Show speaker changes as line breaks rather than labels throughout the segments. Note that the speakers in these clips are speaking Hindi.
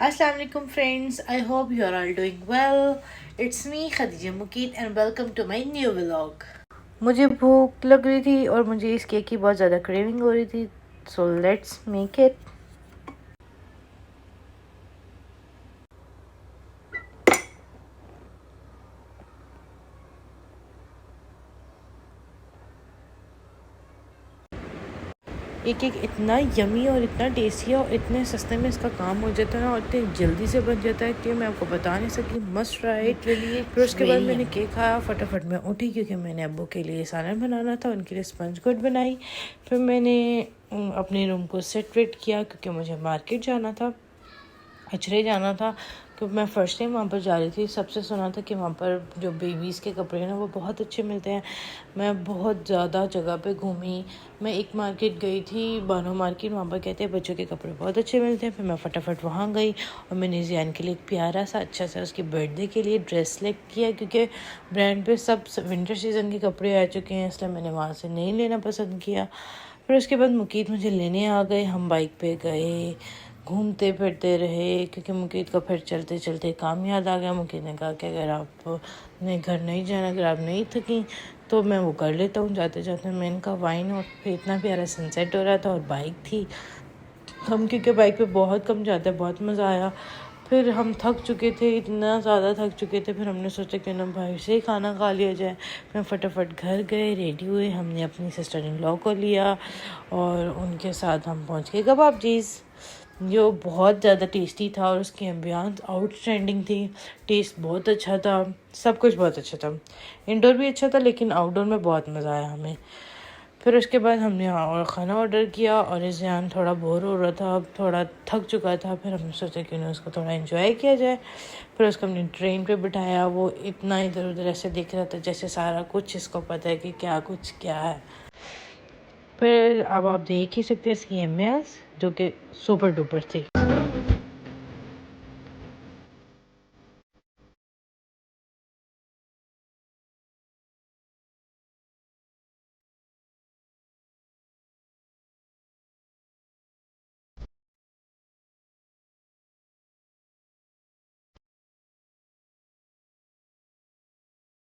Assalamu alaikum friends. I hope you are all doing well. It's me Khadija Mukeet and welcome to my new vlog. मुझे भूख लग रही थी और मुझे इस केक की बहुत ज़्यादा क्रेविंग हो रही थी. So let's make it. ये केक इतना यमी और इतना टेस्टी है और इतने सस्ते में इसका काम हो जाता है और इतने जल्दी से बन जाता है कि मैं आपको बता नहीं सकती. Must try it really. फिर उसके बाद मैंने केक खाया. फटाफट मैं उठी क्योंकि मैंने अब्बू के लिए सालन बनाना था. उनके लिए स्पंज गुड बनाई. फिर मैंने अपने रूम को सेट वेट किया क्योंकि मुझे मार्केट जाना था, अचरे जाना था. क्योंकि मैं फ़र्स्ट टाइम वहाँ पर जा रही थी. सबसे सुना था कि वहाँ पर जो बेबीज़ के कपड़े हैं ना वो बहुत अच्छे मिलते हैं. मैं बहुत ज़्यादा जगह पे घूमी. मैं एक मार्केट गई थी, बानो मार्केट. वहाँ पर कहते हैं बच्चों के कपड़े बहुत अच्छे मिलते हैं. फिर मैं फटाफट वहाँ गई और मैंने ज़ियान के लिए एक प्यारा सा अच्छा सा उसके बर्थडे के लिए ड्रेस सेलेक्ट किया क्योंकि ब्रांड पे सब विंटर सीज़न के कपड़े आ चुके हैं, इसलिए मैंने वहाँ से नहीं लेना पसंद किया. फिर उसके बाद मुकीत मुझे लेने आ गए. हम बाइक पे गए, घूमते फिरते रहे क्योंकि मुकीत का फिर चलते चलते काम याद आ गया. मुकीत ने कहा कि अगर आपने घर नहीं जाना, अगर आप नहीं थकी तो मैं वो कर लेता हूँ जाते जाते. मैंने कहा वाइन. और फिर इतना प्यारा सनसेट हो रहा था और बाइक थी. हम क्योंकि बाइक पे बहुत कम जाते हैं, बहुत मज़ा आया. फिर हम थक चुके थे, इतना ज़्यादा थक चुके थे. फिर हमने सोचा कि ना बाहर से ही खाना खा लिया जाए. फिर फटाफट घर गए, रेडी हुए. हमने अपनी सिस्टर इन लॉ को लिया और उनके साथ हम पहुँच गए कबाबजीज़, जो बहुत ज़्यादा टेस्टी था और उसकी एम्बियंस आउटस्टैंडिंग थी. टेस्ट बहुत अच्छा था, सब कुछ बहुत अच्छा था. इंडोर भी अच्छा था लेकिन आउटडोर में बहुत मज़ा आया हमें. फिर उसके बाद हमने और ख़ाना ऑर्डर किया और ज़ियान थोड़ा बोर हो रहा था, थोड़ा थक चुका था. फिर हमने सोचा कि उन्हें उसको थोड़ा एंजॉय किया जाए. फिर उसको हमने ट्रेन पे बिठाया. वो इतना इधर उधर ऐसे देख रहा था जैसे सारा कुछ इसको पता है कि क्या कुछ क्या है. फिर अब आप देख ही सकते हैं इसकी एम्बियंस जो कि सुपर डुपर थी.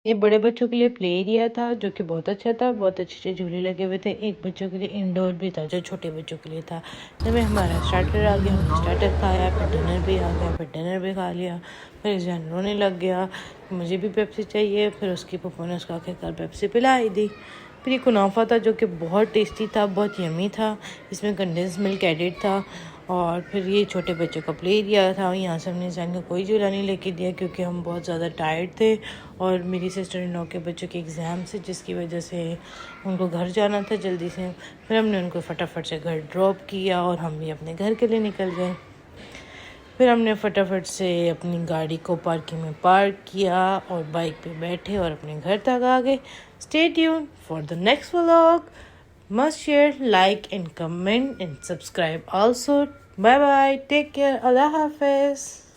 ये बड़े बच्चों के लिए प्ले एरिया था जो कि बहुत अच्छा था. बहुत अच्छे अच्छे झूले लगे हुए थे. एक बच्चों के लिए इंडोर भी था जो छोटे बच्चों के लिए था. जब हमारा स्टार्टर आ गया, हमने स्टार्टर खाया. फिर डिनर भी आ गया, फिर डिनर भी खा लिया. फिर जान रोने लग गया, मुझे भी पेप्सी चाहिए. फिर उसकी पप्पू ने उसको आखिरकार पेप्सी पिलाई दी. फिर ये कुनाफा था जो कि बहुत टेस्टी था, बहुत यमी था. इसमें कंडेंस मिल्क एडिड था. और फिर ये छोटे बच्चों का प्ले एरिया था. यहाँ से हमने जान का कोई झूला नहीं लेके दिया क्योंकि हम बहुत ज़्यादा टायर्ड थे और मेरी सिस्टर इन लॉ के बच्चों के एग्ज़ाम से जिसकी वजह से उनको घर जाना था जल्दी से. फिर हमने उनको फटाफट से घर ड्रॉप किया और हम भी अपने घर के लिए निकल गए. फिर हमने फटाफट से अपनी गाड़ी को पार्किंग में पार्क किया और बाइक पे बैठे और अपने घर तक आ गए. Stay tune for the next vlog. Must share, like and comment and subscribe also. Bye bye. Take care. Allah Hafiz.